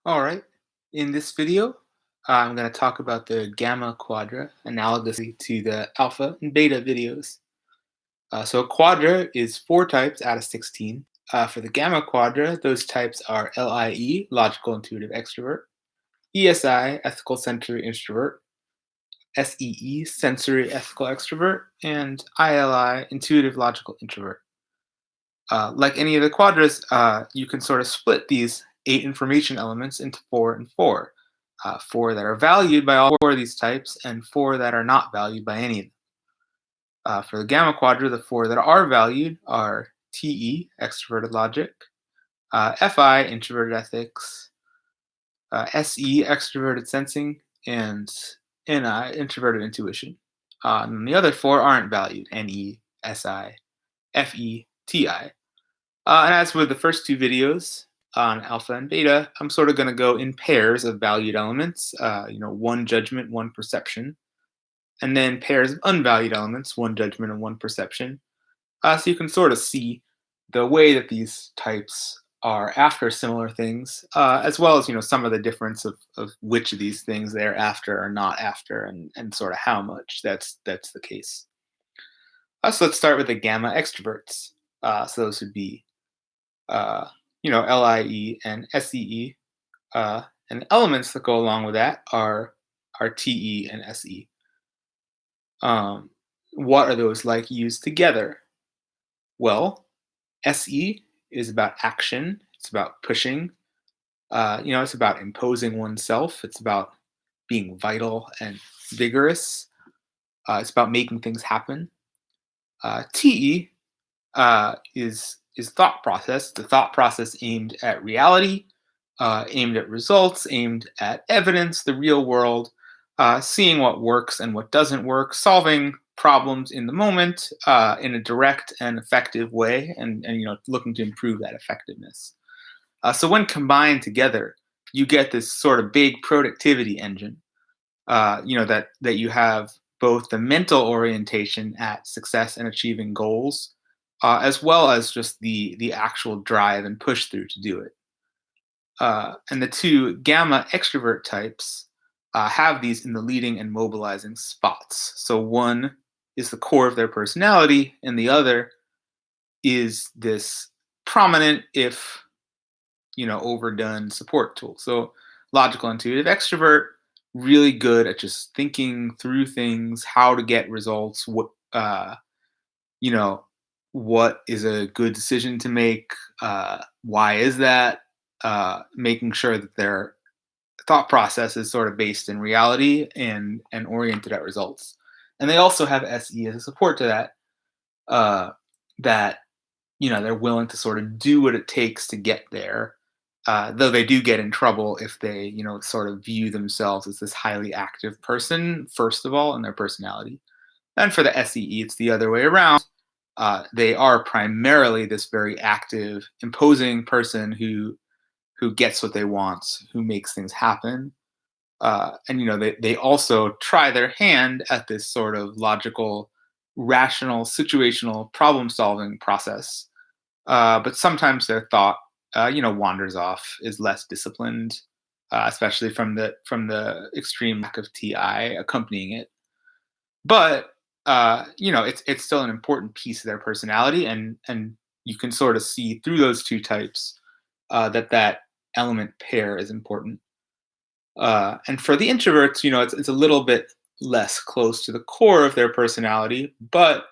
All right. In this video, I'm going to talk about the gamma quadra analogously to the alpha and beta videos. So a quadra is four types out of 16. For the gamma quadra, those types are LIE, logical intuitive extrovert, ESI, ethical sensory introvert, SEE, sensory ethical extrovert, and ILI, intuitive logical introvert. Like any of the quadras, you can sort of split these eight information elements into four and four. Four that are valued by all four of these types, and four that are not valued by any of them. For the gamma quadra, the four that are valued are TE, extroverted logic, FI, introverted ethics, SE, extroverted sensing, and NI, introverted intuition. And the other four aren't valued: NE, SI, FE, TI. And as with the first two videos on alpha and beta, I'm sort of going to go in pairs of valued elements, one judgment, one perception, and then pairs of unvalued elements, one judgment and one perception. So you can sort of see the way that these types are after similar things, as well as some of the difference of which of these things they're after or not after, and sort of how much that's the case. So let's start with the gamma extroverts. So those would be uh, LIE and SEE. And the elements that go along with that are TE and SE. What are those like used together? Well, SE is about action. It's about pushing. It's about imposing oneself. It's about being vital and vigorous. It's about making things happen. TE is thought process. The thought process aimed at reality, aimed at results, aimed at evidence, the real world, seeing what works and what doesn't work, solving problems in the moment in a direct and effective way, and looking to improve that effectiveness. So when combined together, you get this sort of big productivity engine. That you have both the mental orientation at success and achieving goals, as well as just the actual drive and push through to do it. And the two gamma extrovert types have these in the leading and mobilizing spots. So one is the core of their personality, and the other is this prominent, if overdone support tool. So logical intuitive extrovert, really good at just thinking through things, how to get results, you know, what is a good decision to make, why is that, making sure that their thought process is sort of based in reality and oriented at results. And they also have SE as a support to that, that they're willing to sort of do what it takes to get there. Though they do get in trouble if they, sort of view themselves as this highly active person, first of all, in their personality. And for the SEE, it's the other way around. They are primarily this very active, imposing person who gets what they want, who makes things happen. And they also try their hand at this sort of logical, rational, situational problem solving process. But sometimes their thought, wanders off, is less disciplined, especially from the extreme lack of TI accompanying it. But it's still an important piece of their personality, and you can sort of see through those two types that element pair is important. And for the introverts, it's a little bit less close to the core of their personality, but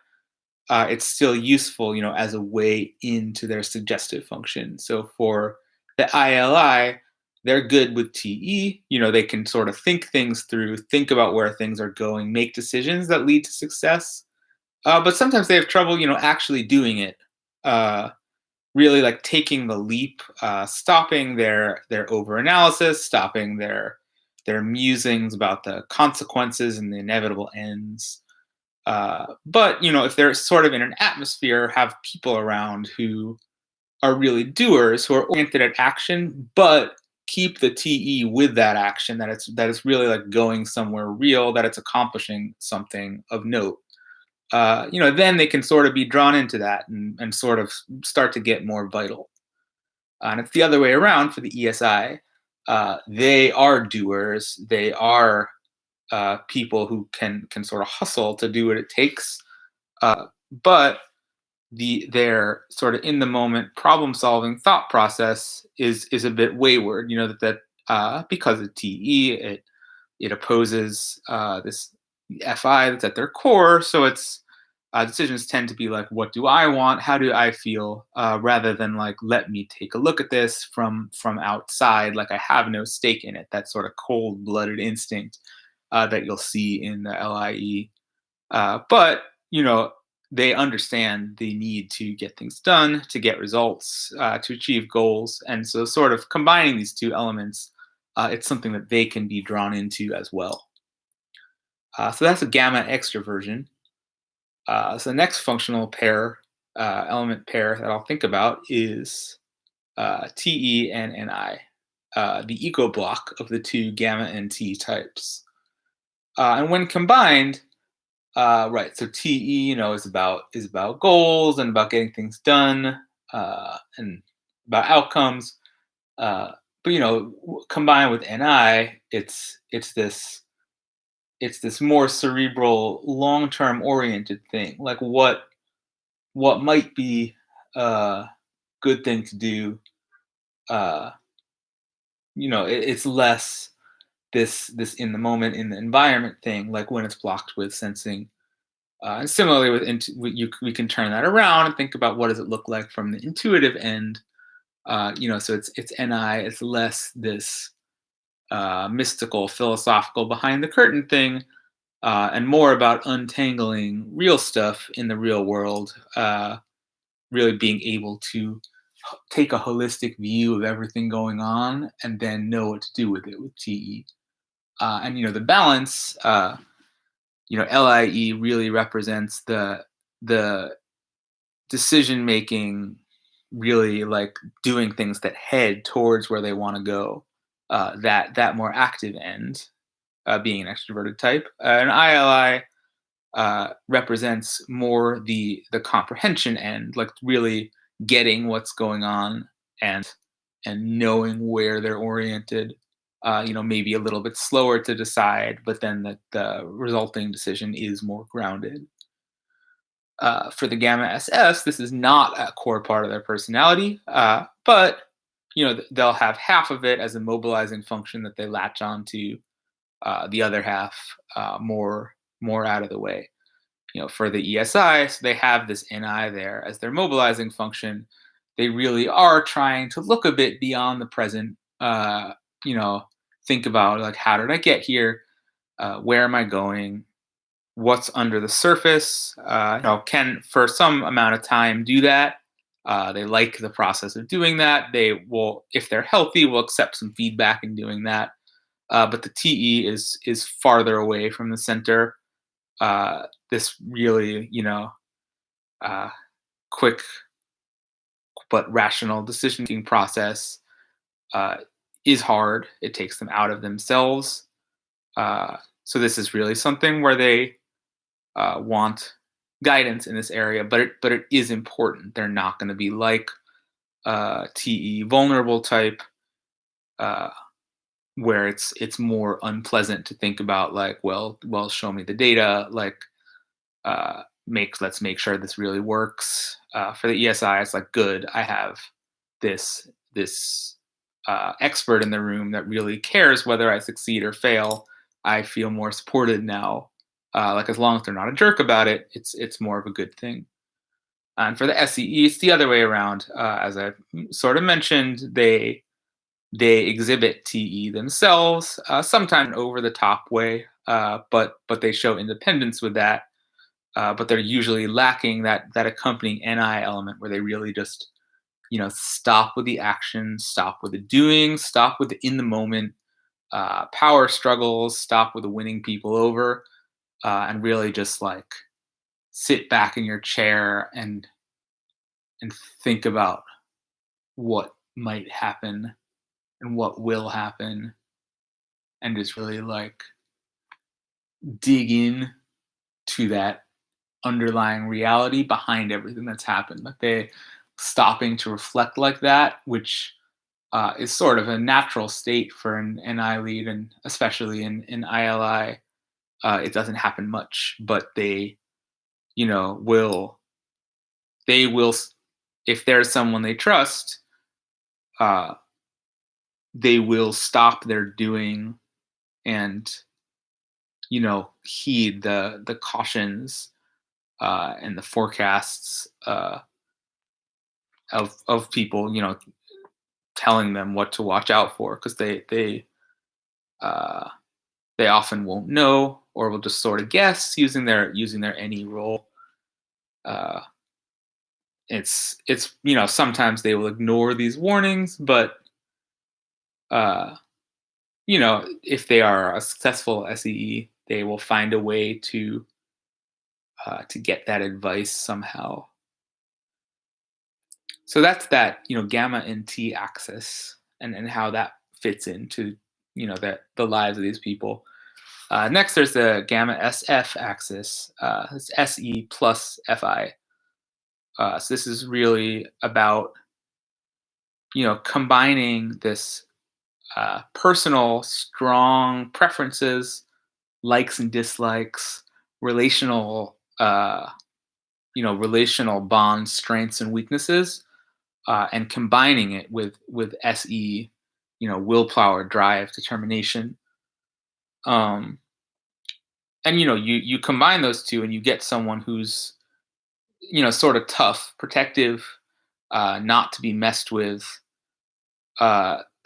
it's still useful, as a way into their suggestive function. So for the ILI, they're good with TE. They can sort of think things through, think about where things are going, make decisions that lead to success. But sometimes they have trouble, actually doing it. Uh, Really like taking the leap, stopping their overanalysis, stopping their musings about the consequences and the inevitable ends. But if they're sort of in an atmosphere, have people around who are really doers, who are oriented at action, but keep the TE with that action, that it's really like going somewhere real, that it's accomplishing something of note. Then they can sort of be drawn into that and sort of start to get more vital. And it's the other way around for the ESI. they are doers. They are people who can sort of hustle to do what it takes. But their sort of in the moment problem solving thought process is a bit wayward. Because of TE, it opposes this FI that's at their core. So it's decisions tend to be like, what do I want? How do I feel? Rather than like, let me take a look at this from outside. Like I have no stake in it. That sort of cold blooded instinct that you'll see in the LIE. But they understand the need to get things done, to get results, to achieve goals, and so sort of combining these two elements, it's something that they can be drawn into as well. So that's a gamma extroversion. So the next functional pair, element pair that I'll think about is TE and NI, the eco block of the two gamma and T types. And when combined, right, so TE, is about goals and about getting things done, and about outcomes. But combined with NI, it's this more cerebral, long-term oriented thing. Like what might be a good thing to do. Uh, it's less this in the moment, in the environment thing. Like when it's blocked with sensing. And similarly, we can turn that around and think about what does it look like from the intuitive end. So it's NI. It's less this mystical, philosophical, behind the curtain thing, and more about untangling real stuff in the real world. Really being able to take a holistic view of everything going on and then know what to do with it with TE. And the balance. LIE really represents the decision making, really like doing things that head towards where they want to go. That more active end, being an extroverted type, and ILI represents more the comprehension end, like really getting what's going on and knowing where they're oriented. Maybe a little bit slower to decide, but then the resulting decision is more grounded. For the gamma SS, this is not a core part of their personality, but they'll have half of it as a mobilizing function that they latch onto, the other half more out of the way. For the ESI, so they have this NI there as their mobilizing function. They really are trying to look a bit beyond the present. You know, think about like, how did I get here? Where am I going? What's under the surface? Can for some amount of time do that. They like the process of doing that. They will, if they're healthy, will accept some feedback in doing that. But the TE is farther away from the center. This really, uh, quick but rational decision making process uh, is hard. It takes them out of themselves. So this is really something where they want guidance in this area, but it is important. They're not going to be like TE vulnerable type, uh, where it's more unpleasant to think about. Like, well, show me the data. Like, let's make sure this really works. For the ESI, it's like, good, I have this expert in the room that really cares whether I succeed or fail. I feel more supported now. Like, as long as they're not a jerk about it, it's more of a good thing. And for the SEE, it's the other way around. As I sort of mentioned, they exhibit TE themselves, sometimes over the top way, but they show independence with that. But they're usually lacking that accompanying NI element where they really just stop with the action, stop with the doing, stop with the in the moment power struggles, stop with the winning people over, and really just like sit back in your chair and think about what might happen and what will happen, and just really like dig in to that underlying reality behind everything that's happened. Like they stopping to reflect like that, which is sort of a natural state for an eye lead, and especially in ILI, it doesn't happen much, but you know, will, if there's someone they trust, uh, they will stop their doing and heed the cautions and the forecasts of people, telling them what to watch out for, because uh, they often won't know, or will just sort of guess using their any role. Uh, it's sometimes they will ignore these warnings, but uh, if they are a successful SEE, they will find a way to get that advice somehow. So that's that, gamma and T axis, and how that fits into the lives of these people. Next, there's the gamma SF axis. It's SE plus FI. So this is really about combining this personal, strong preferences, likes and dislikes, relational, relational bonds, strengths and weaknesses, and combining it with SE, willpower, drive, determination. Um, and you combine those two, and you get someone who's sort of tough, protective, not to be messed with,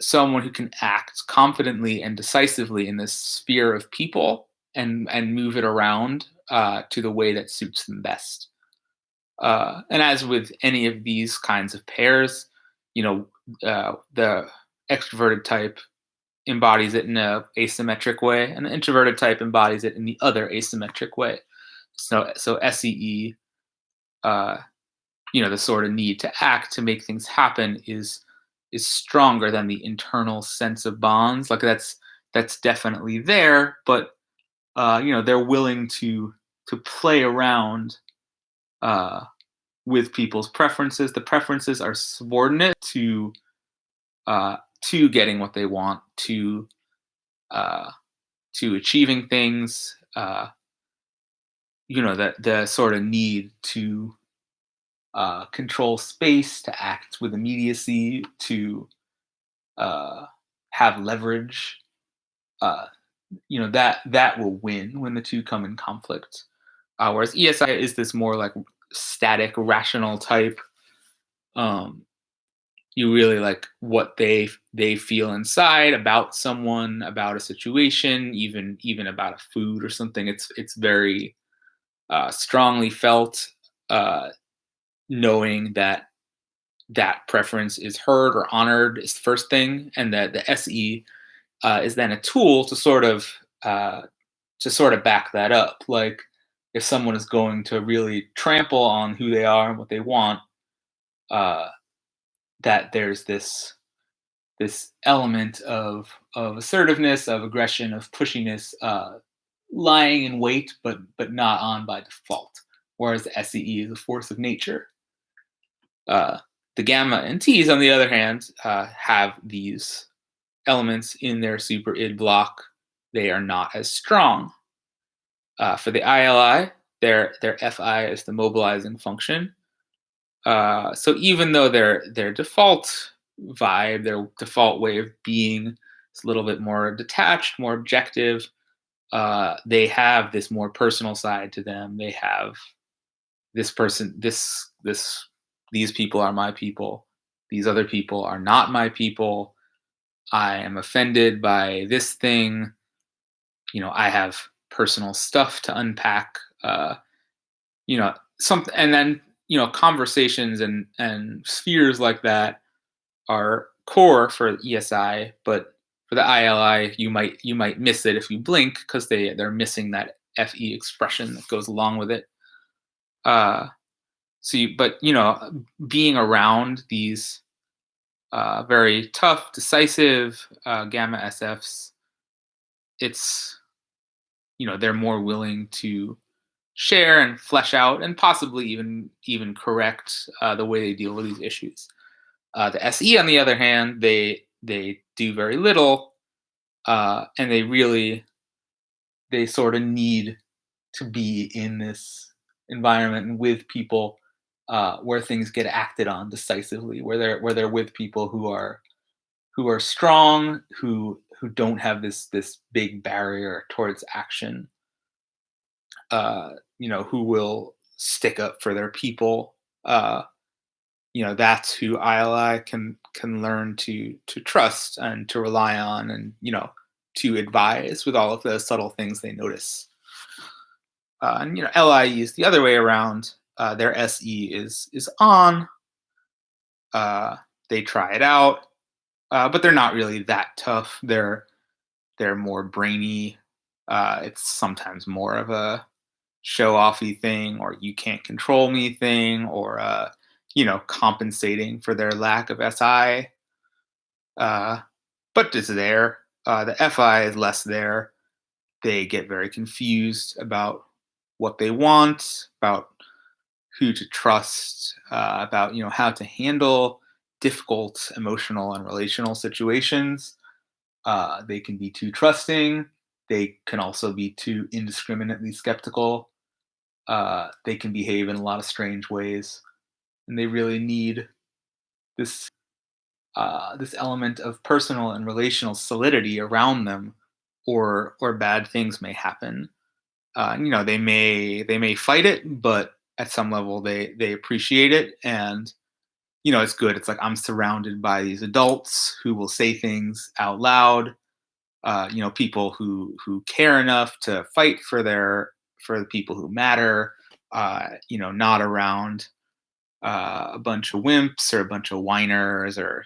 someone who can act confidently and decisively in this sphere of people, and move it around to the way that suits them best. And as with any of these kinds of pairs, the extroverted type embodies it in a asymmetric way, and the introverted type embodies it in the other asymmetric way. So SEE, uh, the sort of need to act to make things happen is stronger than the internal sense of bonds. Like that's definitely there, but they're willing to play around uh, with people's preferences. The preferences are subordinate to getting what they want, uh, to achieving things. The sort of need to control space, to act with immediacy, to uh, have leverage. Uh, that will win when the two come in conflict. Whereas ESI is this more like static, rational type. Um, you really like what they feel inside about someone, about a situation, even about a food or something. It's very strongly felt, uh, knowing that that preference is heard or honored is the first thing, and that the SE is then a tool uh, to sort of back that up. Like if someone is going to really trample on who they are and what they want, uh, that there's this element of assertiveness, of aggression, of pushiness, lying in wait, but not on by default. Whereas the SEE is a force of nature. Uh, the gamma and T's, on the other hand, have these elements in their super id block. They are not as strong. For the ILI, their FI is the mobilizing function. So even though their default vibe, their default way of being is a little bit more detached, more objective, they have this more personal side to them. They have this person, these people are my people. These other people are not my people. I am offended by this thing. I have personal stuff to unpack. Something, and then conversations and spheres like that are core for ESI, but for the ILI, you might miss it if you blink, because they're missing that FE expression that goes along with it. But being around these very tough, decisive gamma SFs, it's they're more willing to share and flesh out, and possibly even correct the way they deal with these issues. The SE, on the other hand, they do very little, and they sort of need to be in this environment and with people where things get acted on decisively, where they're with people who are strong, who don't have this big barrier towards action, who will stick up for their people. That's who ILI can learn to trust and to rely on, and to advise with all of the subtle things they notice. And LI is the other way around. Their SE is on. Uh, they try it out, but they're not really that tough. They're more brainy. It's sometimes more of a show offy thing, or you can't control me thing, or compensating for their lack of SI. Uh, but it's there. The FI is less there. They get very confused about what they want, about who to trust, about how to handle difficult emotional and relational situations. They can be too trusting. They can also be too indiscriminately skeptical. They can behave in a lot of strange ways, and they really need this element of personal and relational solidity around them, or bad things may happen. They may fight it, but at some level they appreciate it, and it's good. It's like, I'm surrounded by these adults who will say things out loud. People who care enough to fight for the people who matter. Not around a bunch of wimps or a bunch of whiners, or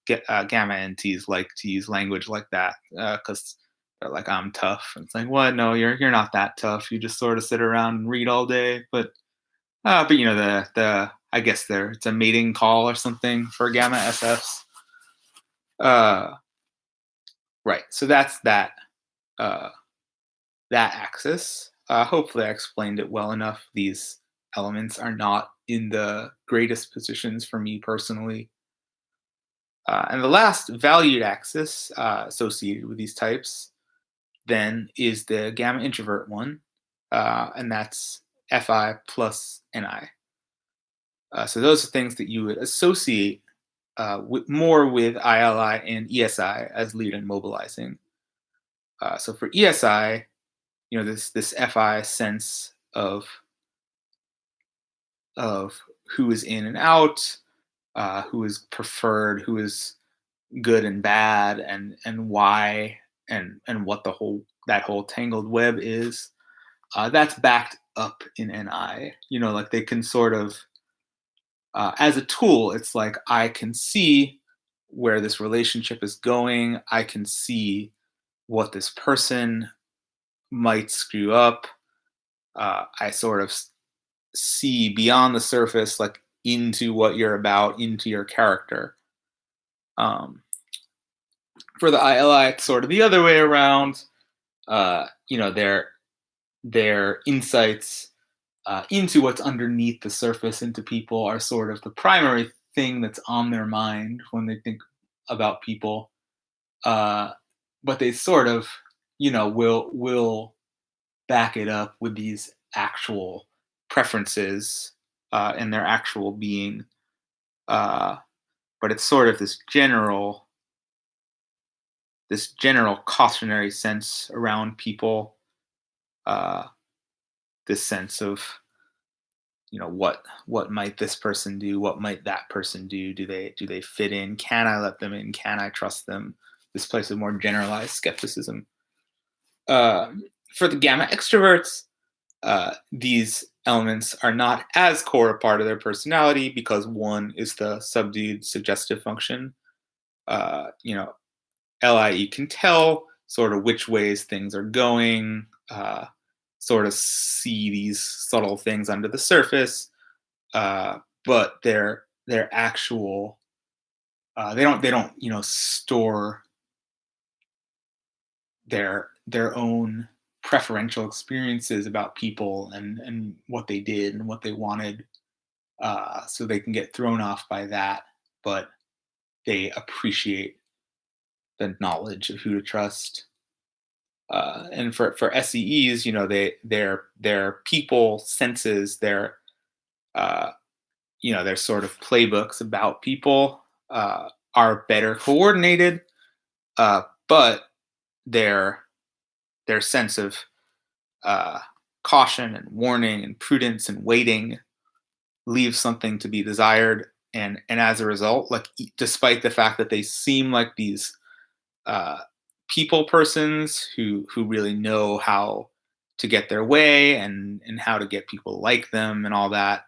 gamma NTs like to use language like that because they're like, I'm tough. And it's like, what? No, you're not that tough. You just sort of sit around and read all day. But the I guess it's a mating call or something for gamma SFs. Uh, right. So that's uh, that axis. Hopefully, I explained it well enough. These elements are not in the greatest positions for me personally. And the last valued axis associated with these types then is the gamma introvert one, and that's Fi plus Ni. So those are things that you would associate more with ILI and ESI as lead and mobilizing. So for ESI, this Fi sense of who is in and out, who is preferred, who is good and bad, and why, and what that whole tangled web is. That's backed up in NI. Like they can sort of, as a tool, it's like, I can see where this relationship is going. I can see what this person might screw up. I sort of see beyond the surface, like into what you're about, into your character. For the ILI, it's sort of the other way around. Their insights into what's underneath the surface, into people, are sort of the primary thing that's on their mind when they think about people. But they sort of, will back it up with these actual preferences and their actual being. Uh, but it's sort of this general cautionary sense around people. Uh, this sense of, what might this person do, what might that person do they fit in, can I let them in, can I trust them, this place of more generalized skepticism. uh, for the gamma extroverts, these elements are not as core a part of their personality, because one is the subdued suggestive function. LIE can tell sort of which ways things are going, sort of see these subtle things under the surface, but their actual, they don't store their own preferential experiences about people, and what they did and what they wanted, so they can get thrown off by that. but they appreciate the knowledge of who to trust. And for SEEs, their people senses, uh, their sort of playbooks about people are better coordinated, but their their sense of uh, caution and warning and prudence and waiting leaves something to be desired. And as a result, like despite the fact that they seem like these uh, people persons who really know how to get their way and how to get people like them and all that,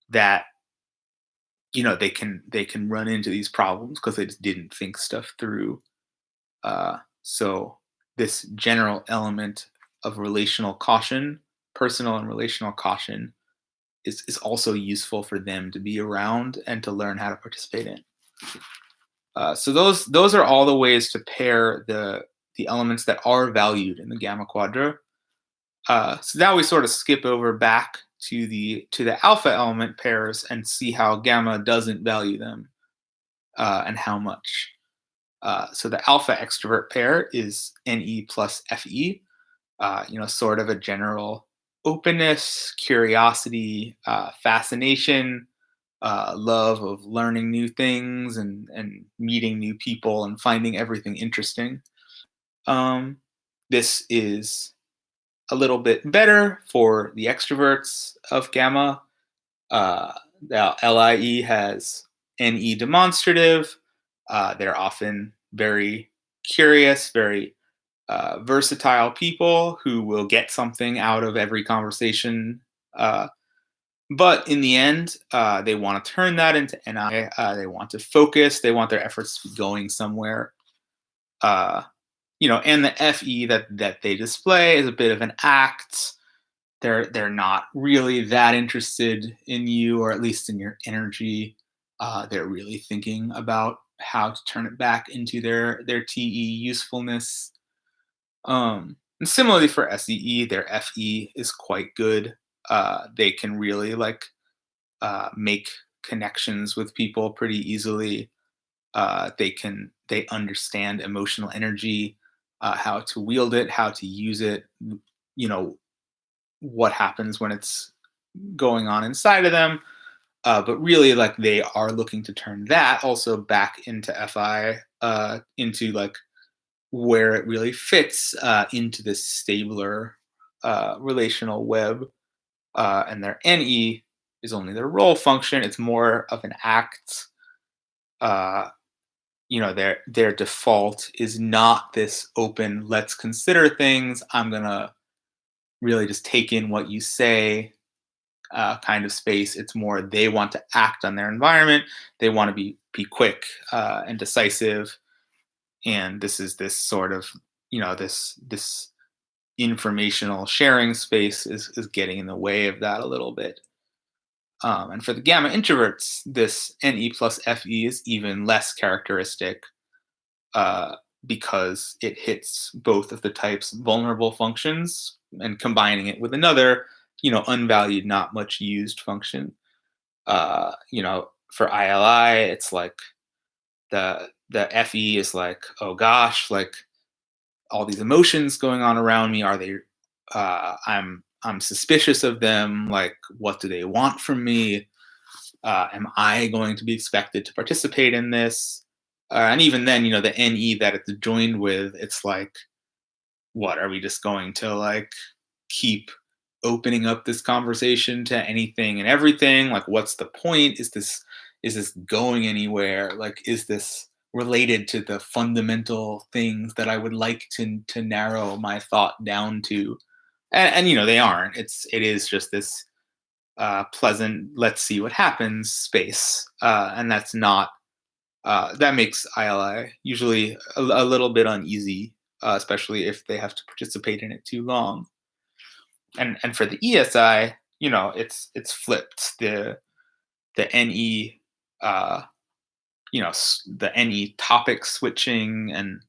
that they can run into these problems because they just didn't think stuff through. So this general element of relational caution, personal and relational caution, is also useful for them to be around and to learn how to participate in. So those are all the ways to pair the elements that are valued in the gamma quadra. So now we sort of skip over back to the alpha element pairs and see how gamma doesn't value them, and how much. So the alpha extrovert pair is Ne plus Fe. Sort of a general openness, curiosity, fascination, love of learning new things and meeting new people and finding everything interesting. Um, this is a little bit better for the extroverts of gamma. Uh, the LIE has NE demonstrative. They're often very curious, very versatile people who will get something out of every conversation. But in the end, they want to turn that into NI. They want to focus. They want their efforts to be going somewhere. Uh, and the FE that they display is a bit of an act. They're not really that interested in you, or at least in your energy. They're really thinking about how to turn it back into their TE usefulness. And similarly for SEE, their FE is quite good. They can really make connections with people pretty easily. They understand emotional energy, how to wield it, how to use it. You know what happens when it's going on inside of them. But really, like they are looking to turn that also back into FI, into like where it really fits into this stabler relational web. And their NE is only their role function. It's more of an act. Uh, their default is not this open, let's consider things. I'm gonna really just take in what you say kind of space. It's more they want to act on their environment. They want to be quick and decisive. And this sort of this informational sharing space is getting in the way of that a little bit. And for the gamma introverts, this Ne plus Fe is even less characteristic, uh, because it hits both of the type's vulnerable functions and combining it with another, unvalued, not much used function. For ILI, it's like the FE is like, oh gosh, like all these emotions going on around me. Are they? I'm suspicious of them. Like, what do they want from me? Am I going to be expected to participate in this? And even then, the NE that it's joined with, it's like, what are we just going to like keep opening up this conversation to anything and everything? Like, what's the point? Is this going anywhere? Like, is this related to the fundamental things that I would like to narrow my thought down to? And they aren't. It is just this pleasant, let's see what happens space, and that's not. That makes ILI usually a little bit uneasy, especially if they have to participate in it too long. And for the ESI, it's flipped. The NE, uh, the NE topic switching and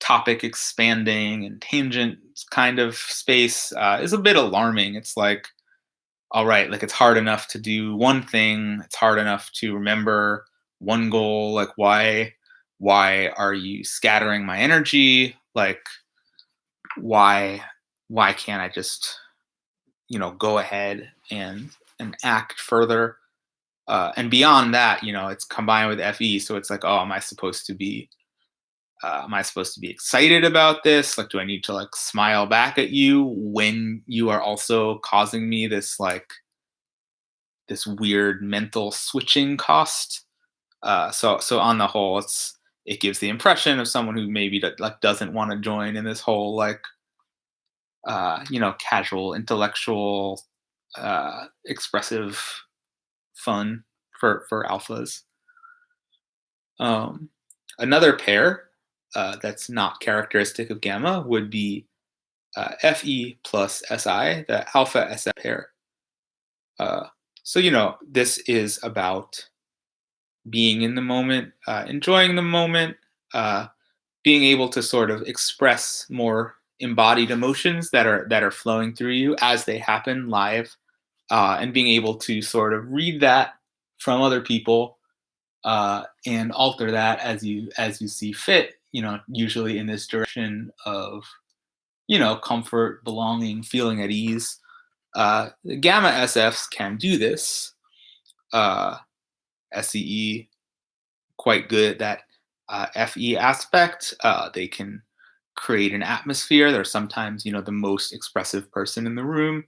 topic expanding and tangent kind of space is a bit alarming. It's like, all right, like it's hard enough to do one thing, it's hard enough to remember one goal. Like, why are you scattering my energy? Like, why why can't I just, go ahead and act further? And beyond that, it's combined with FE, so it's like, oh, am I supposed to be excited about this? Like, do I need to like smile back at you when you are also causing me this like this weird mental switching cost? So on the whole, it gives the impression of someone who maybe like doesn't want to join in this whole like casual intellectual expressive fun for alphas. Um, Another pair that's not characteristic of gamma would be Fe plus Si, the alpha SF pair. Uh, so, this is about being in the moment, enjoying the moment, uh, being able to sort of express more embodied emotions that are flowing through you as they happen live, and being able to sort of read that from other people, and alter that as you see fit. Usually in this direction of comfort, belonging, feeling at ease. The gamma SFs can do this. Uh, SEE quite good at that FE aspect. They can create an atmosphere. They're sometimes the most expressive person in the room.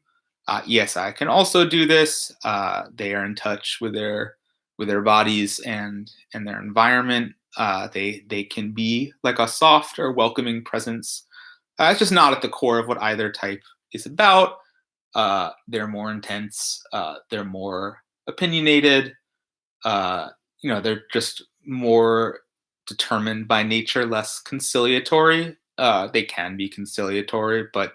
ESI can also do this. They are in touch with their bodies and their environment. They can be like a soft or welcoming presence. It's just not at the core of what either type is about. They're more intense. They're more opinionated. Uh, they're just more determined by nature, less conciliatory. They can be conciliatory, but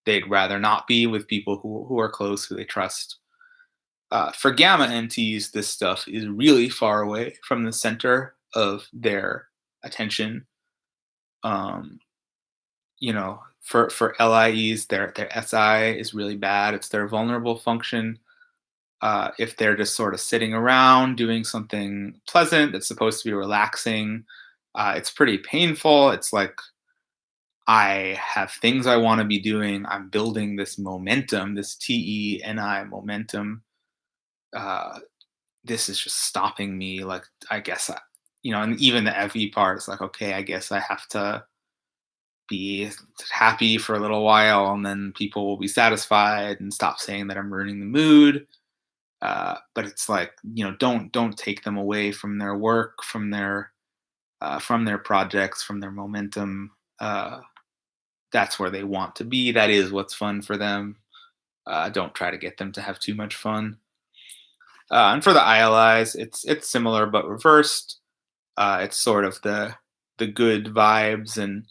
they'd rather not be with people who are close, who they trust. For gamma NTs, this stuff is really far away from the center of their attention. Um, for LIEs, their SI is really bad. It's their vulnerable function. If they're just sort of sitting around doing something pleasant that's supposed to be relaxing, it's pretty painful. It's like, I have things I want to be doing. I'm building this momentum, this TENI momentum. Uh, this is just stopping me. Like, I guess, and even the FE part is like, okay, I guess I have to be happy for a little while, and then people will be satisfied and stop saying that I'm ruining the mood. But it's like, don't take them away from their work, from their projects, from their momentum. That's where they want to be. That is what's fun for them. Don't try to get them to have too much fun. And for the ILIs, it's similar but reversed. It's sort of the good vibes and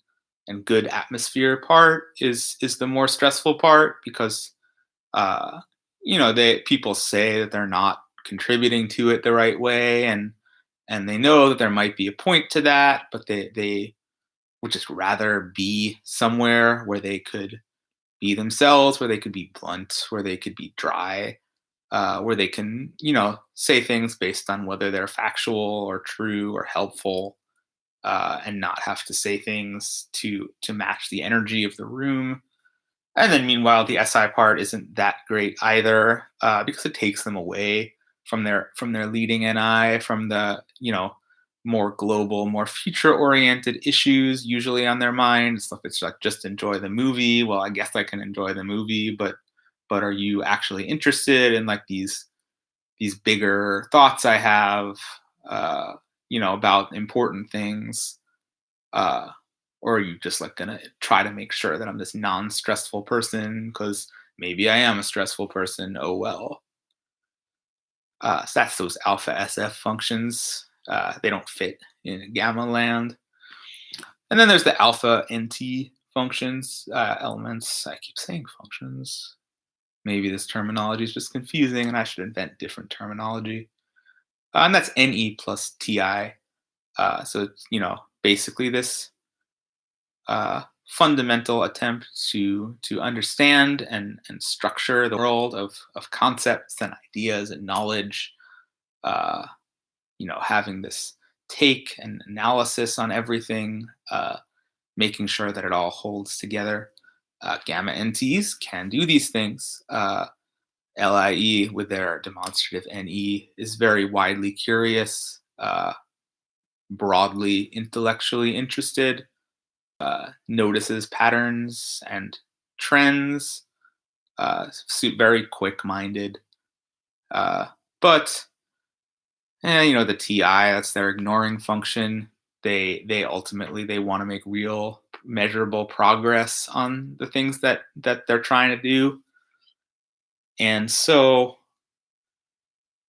good atmosphere part is the more stressful part, because uh, they people say that they're not contributing to it the right way, and they know that there might be a point to that, but they would just rather be somewhere where they could be themselves, where they could be blunt, where they could be dry, where they can, say things based on whether they're factual or true or helpful, and not have to say things to match the energy of the room. And then meanwhile, the SI part isn't that great either, because it takes them away from their leading NI, from the more global, more future-oriented issues usually on their mind. Stuff it's like, just enjoy the movie. Well, I guess I can enjoy the movie, but are you actually interested in like these bigger thoughts I have, about important things? Uh, or are you just like gonna try to make sure that I'm this non-stressful person because maybe I am a stressful person? Oh well. So that's those alpha SF functions. They don't fit in gamma land. And then there's the alpha NT functions, elements. I keep saying functions. Maybe this terminology is just confusing, and I should invent different terminology. And that's NE plus TI. So it's, basically this fundamental attempt to understand and structure the world of concepts and ideas and knowledge, uh, having this take and analysis on everything, making sure that it all holds together. Gamma NTs can do these things. LIE with their demonstrative NE is very widely curious, broadly intellectually interested, notices patterns and trends, very quick minded. Uh, but the TI, that's their ignoring function. They ultimately they want to make real measurable progress on the things that they're trying to do. And so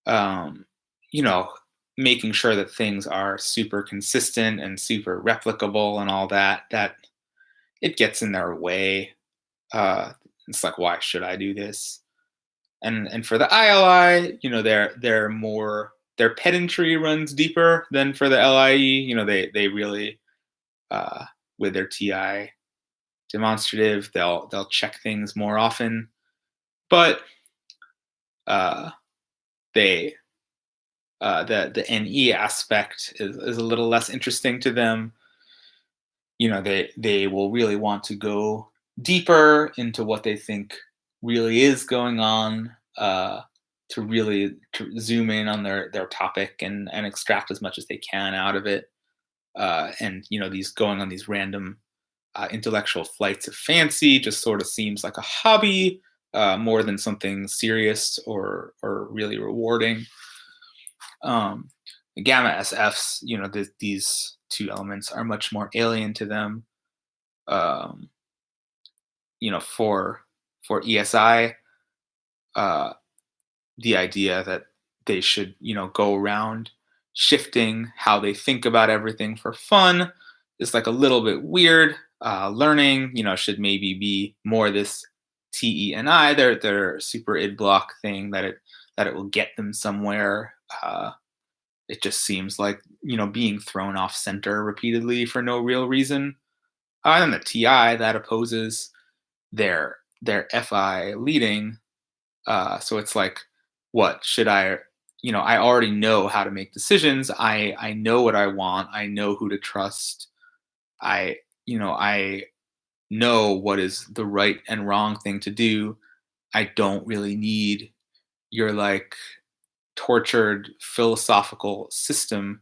um, you know, making sure that things are super consistent and super replicable and all that it gets in their way. Uh, it's like, why should I do this? And for the ILI, they're more their pedantry runs deeper than for the LIE. They really with their TI demonstrative, they'll check things more often, but uh, they the NE aspect is a little less interesting to them. They will really want to go deeper into what they think really is going on, to really to zoom in on their topic and extract as much as they can out of it. And these going on these random intellectual flights of fancy just sort of seems like a hobby, more than something serious or really rewarding. um, Gamma SFs, these two elements are much more alien to them. um, for ESI, uh, the idea that they should, go around shifting how they think about everything for fun is like a little bit weird. Learning, should maybe be more this TENI, their super id block thing that it will get them somewhere. It just seems like being thrown off center repeatedly for no real reason. And then the TI that opposes their FI leading. So it's like, what should I? I already know how to make decisions. I know what I want. I know who to trust. I know what is the right and wrong thing to do. I don't really need your like tortured philosophical system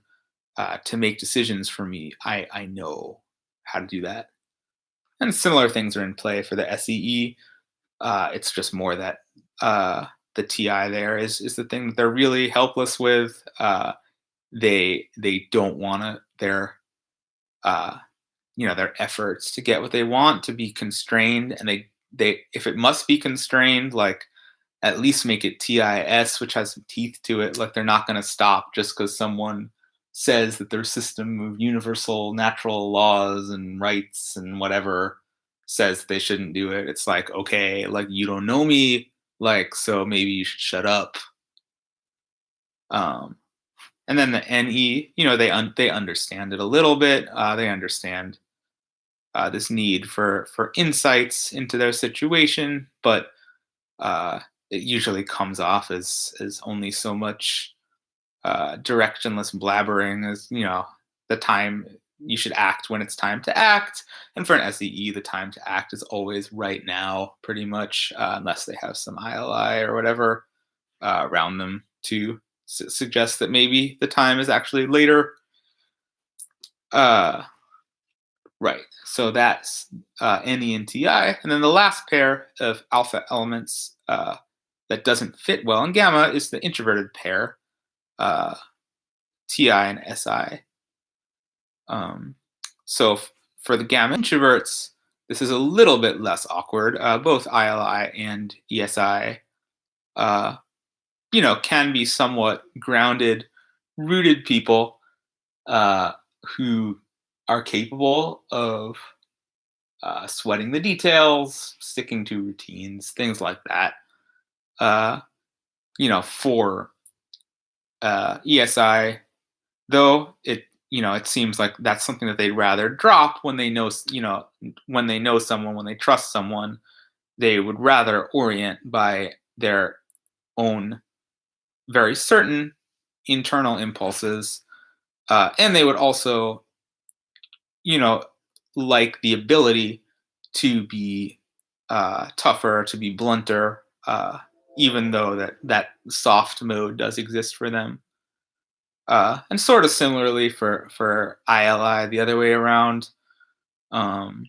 to make decisions for me. I know how to do that. And similar things are in play for the SEE. It's just more that the TI there is the thing that they're really helpless with. They don't want to uh, their efforts to get what they want to be constrained, and they if it must be constrained, like at least make it TIS, which has some teeth to it. Like they're not going to stop just because someone says that their system of universal natural laws and rights and whatever says they shouldn't do it. It's like, okay, like you don't know me, like so maybe you should shut up. Um, and then the NE, they understand it a little bit. They understand this need for insights into their situation, but uh, it usually comes off as only so much directionless blabbering. As the time you should act when it's time to act, and for an SEE, the time to act is always right now, pretty much, unless they have some ILI or whatever around them to suggest that maybe the time is actually later. Uh, Right. So that's NE and TI. And then the last pair of alpha elements that doesn't fit well in gamma is the introverted pair, uh, TI and SI. Um, so for the gamma introverts, this is a little bit less awkward. Both ILI and ESI, uh, can be somewhat grounded, rooted people uh, who are capable of sweating the details, sticking to routines, things like that. Uh, for ESI, though, it seems like that's something that they'd rather drop when they know, when they know someone, when they trust someone, they would rather orient by their own very certain internal impulses, and they would also, you know, like the ability to be tougher, to be blunter, even though that soft mode does exist for them. And sort of similarly for ILI, the other way around, um,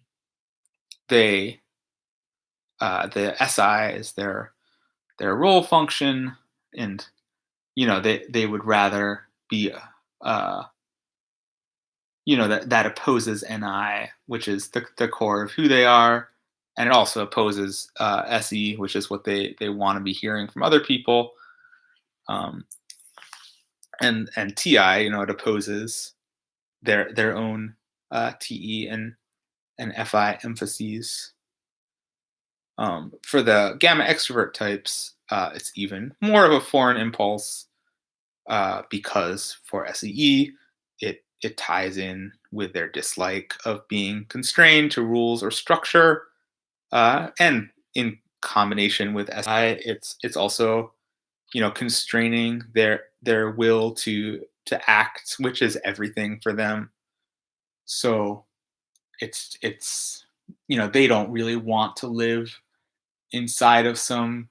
they the SI is their role function, and they would rather be uh, that opposes NI, which is the core of who they are, and it also opposes SE, which is what they want to be hearing from other people. Um, and TI, it opposes their own TE and FI emphases. For the gamma extrovert types, it's even more of a foreign impulse, because for SEE, it ties in with their dislike of being constrained to rules or structure, and in combination with SI, it's also constraining their will to act, which is everything for them. So it's they don't really want to live inside of some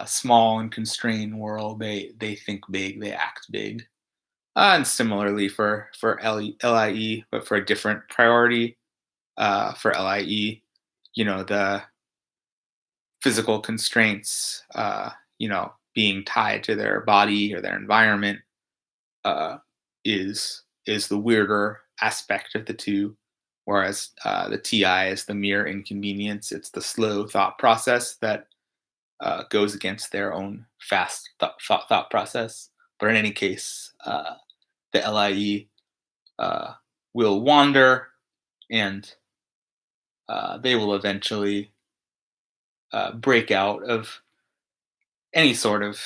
small and constrained world. They think big, they act big. And similarly for LIE, but for a different priority. For LIE, the physical constraints, being tied to their body or their environment, uh, is the weirder aspect of the two. Whereas the TI is the mere inconvenience. It's the slow thought process that goes against their own fast thought process. But in any case, the LIE uh, will wander, and they will eventually break out of any sort of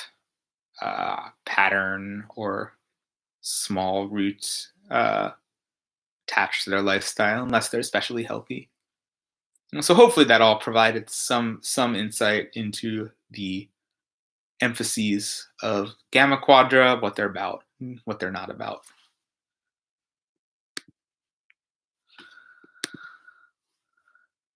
pattern or small roots attached to their lifestyle, unless they're especially healthy. And so hopefully that all provided some insight into the emphases of gamma quadra, what they're about, what they're not about.